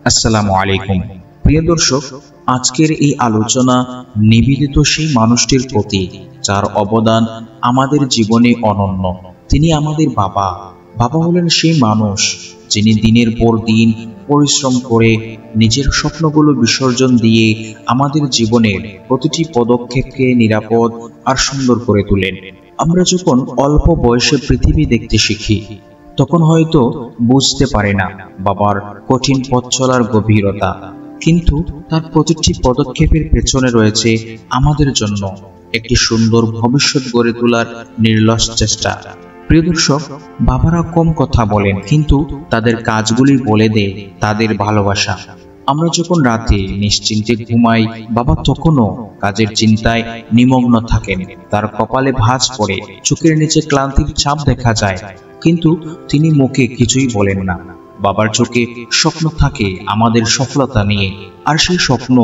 আসসালামু আলাইকুম। প্রিয় দর্শক, আজকের এই আলোচনা নিবেদিত সেই মানুষটির প্রতি যার অবদান আমাদের জীবনে অনন্য। তিনি আমাদের বাবা। বাবা হলেন সেই মানুষ যিনি দিনের পর দিন পরিশ্রম করে নিজের স্বপ্নগুলো বিসর্জন দিয়ে আমাদের জীবনের প্রতিটি পদক্ষেপকে নিরাপদ আর সুন্দর করে তোলেন। আমরা যখন অল্প বয়সে পৃথিবী দেখতে শিখি তখন হয়তো বুঝতে পারি না বাবার কঠিন পথ চলার গভীরতা, কিন্তু তার প্রতিটি পদক্ষেপের পেছনে রয়েছে আমাদের জন্য একটি সুন্দর ভবিষ্যৎ গড়ে তোলার নির্লস চেষ্টা। প্রিয় দর্শক, বাবারা কম কথা বলেন, কিন্তু তাদের কাজগুলি বলে দেয় তাদের ভালোবাসা। আমরা যখন রাতে নিশ্চিন্তে ঘুমাই, বাবা তখনও কাজের চিন্তায় নিমগ্ন থাকেন। তার কপালে ভাঁজ পড়ে, চোখের নিচে ক্লান্তির ছাপ দেখা যায়, কিন্তু তিনি মুখে কিছুই বলেন না। বাবার চোখে স্বপ্ন থাকে আমাদের সফলতা নিয়ে, আর সেই স্বপ্ন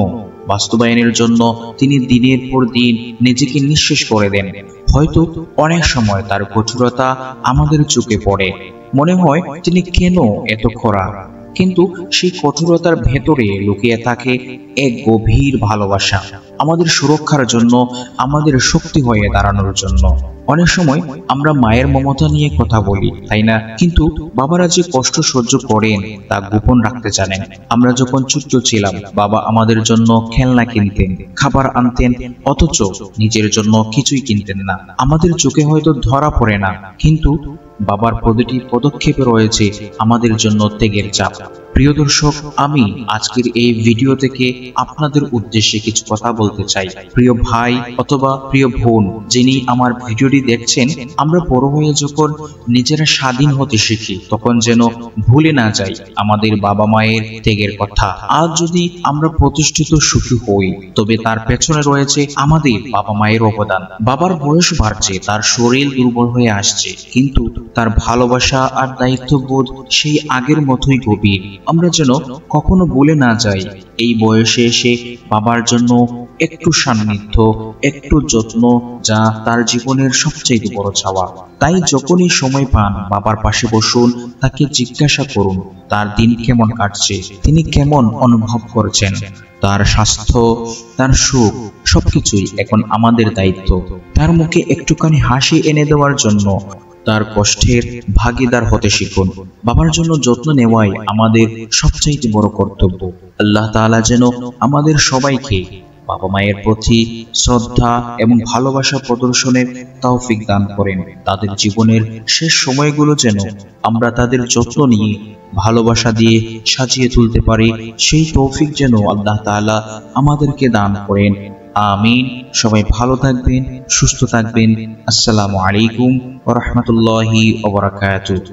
বাস্তবায়নের জন্য তিনি দিনের পর দিন নিজেকে নিঃশেষ করে দেন। হয়তো অনেক সময় তার কঠোরতা আমাদের চোখে পড়ে, মনে হয় তিনি কেন এত কড়া, কিন্তু সেই কঠোরতার ভেতরে লুকিয়ে থাকে এক গভীর ভালোবাসা, আমাদের সুরক্ষার জন্য, আমাদের শক্তি হয়ে দাঁড়ানোর জন্য। অনেক সময় আমরা মায়ের মমতা নিয়ে কথা বলি, তাই না? কিন্তু বাবারা যে কষ্ট সহ্য করেন তা গোপন রাখতে জানেন। আমরা যখন ছোট্ট ছিলাম, বাবা আমাদের জন্য খেলনা কিনতেন, খাবার আনতেন, অথচ নিজের জন্য কিছুই কিনতেন না। আমাদের চোখে হয়তো ধরা পড়ে না, কিন্তু বাবার প্রতিটি পদক্ষেপে রয়েছে আমাদের জন্য ত্যাগের চাপ। প্রিয় দর্শক, আমি আজকের এই ভিডিও থেকে আপনাদের উদ্দেশ্যে কিছু কথা বলতে চাই। প্রিয় ভাই অথবা প্রিয় বোন যিনি আমার ভিডিওটি দেখছেন, আমরা বড় হয়ে যখন নিজেরা স্বাধীন হতে শিখি তখন যেন ভুলে না যাই আমাদের বাবা মায়ের ত্যাগের কথা। আজ যদি আমরা প্রতিষ্ঠিত সুখী হই, তবে তার পেছনে রয়েছে আমাদের বাবা মায়ের অবদান। বাবার বয়স বাড়ছে, তার শরীর দুর্বল হয়ে আসছে, কিন্তু তার ভালোবাসা আর দায়িত্ববোধ সেই আগের মতোই গভীর। আমরা যেন কখনো ভুলে না যাই এই বয়সে এসে বাবার জন্য একটু সান্নিধ্য, একটু যত্ন, যা তার জীবনের সবচেয়ে বড় চাওয়া। তাই যখনই সময় পান বাবার পাশে বসুন, তাকে জিজ্ঞাসা করুন তার দিন কেমন কাটছে, তিনি কেমন অনুভব করছেন। তার স্বাস্থ্য, তার সুখ সবকিছুই এখন আমাদের দায়িত্ব। তার মুখে একটুখানি হাসি এনে দেওয়ার জন্য তার কষ্টের ভাগিদার হতে শিখুন। বাবার জন্য যত্ন নেওয়াই আমাদের সবচাইতে বড় কর্তব্য। আল্লাহ তাআলা যেন আমাদের সবাইকে বাবা মায়ের প্রতি শ্রদ্ধা এবং ভালোবাসা প্রদর্শনের তৌফিক দান করেন। তাদের জীবনের শেষ সময়গুলো যেন আমরা তাদের যত্ন নিয়ে ভালোবাসা দিয়ে সাজিয়ে তুলতে পারি, সেই তৌফিক যেন আল্লাহ তাআলা আমাদেরকে দান করেন। আমিন। সবাই ভালো থাকবেন, সুস্থ থাকবেন। আসসালামু আলাইকুম ওয়া রাহমাতুল্লাহি ওয়া বারাকাতুহু।